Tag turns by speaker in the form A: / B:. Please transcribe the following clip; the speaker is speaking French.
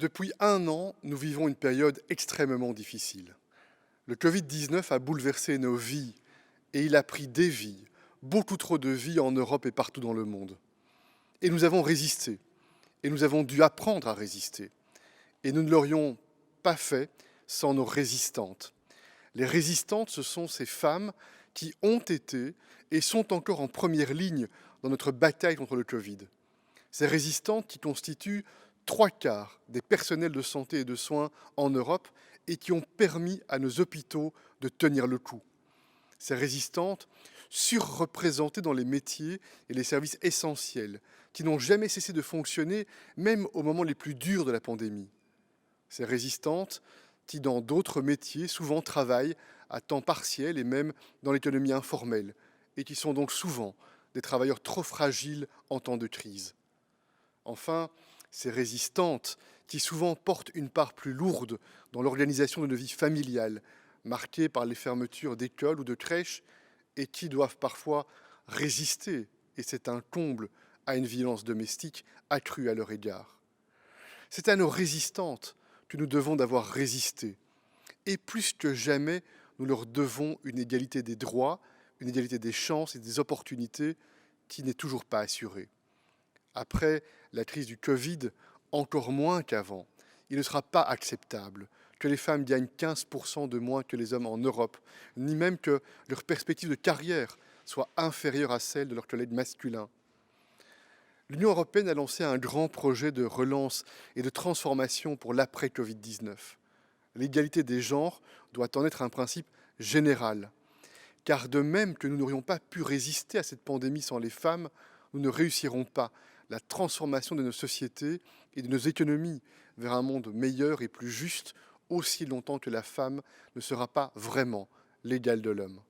A: Depuis un an, nous vivons une période extrêmement difficile. Le Covid-19 a bouleversé nos vies et il a pris des vies, beaucoup trop de vies en Europe et partout dans le monde. Et nous avons résisté, et nous avons dû apprendre à résister. Et nous ne l'aurions pas fait sans nos résistantes. Les résistantes, ce sont ces femmes qui ont été et sont encore en première ligne dans notre bataille contre le Covid. Ces résistantes qui constituent 3/4 des personnels de santé et de soins en Europe et qui ont permis à nos hôpitaux de tenir le coup. Ces résistantes surreprésentées dans les métiers et les services essentiels qui n'ont jamais cessé de fonctionner même aux moments les plus durs de la pandémie. Ces résistantes qui, dans d'autres métiers, souvent travaillent à temps partiel et même dans l'économie informelle et qui sont donc souvent des travailleurs trop fragiles en temps de crise. Enfin, ces résistantes qui souvent portent une part plus lourde dans l'organisation de nos vies familiales, marquées par les fermetures d'écoles ou de crèches, et qui doivent parfois résister, et c'est un comble, à une violence domestique accrue à leur égard. C'est à nos résistantes que nous devons d'avoir résisté, et plus que jamais, nous leur devons une égalité des droits, une égalité des chances et des opportunités qui n'est toujours pas assurée. Après la crise du Covid, encore moins qu'avant, il ne sera pas acceptable que les femmes gagnent 15% de moins que les hommes en Europe, ni même que leur perspective de carrière soit inférieure à celle de leurs collègues masculins. L'Union européenne a lancé un grand projet de relance et de transformation pour l'après-Covid-19. L'égalité des genres doit en être un principe général, car de même que nous n'aurions pas pu résister à cette pandémie sans les femmes, nous ne réussirons pas la transformation de nos sociétés et de nos économies vers un monde meilleur et plus juste aussi longtemps que la femme ne sera pas vraiment l'égale de l'homme.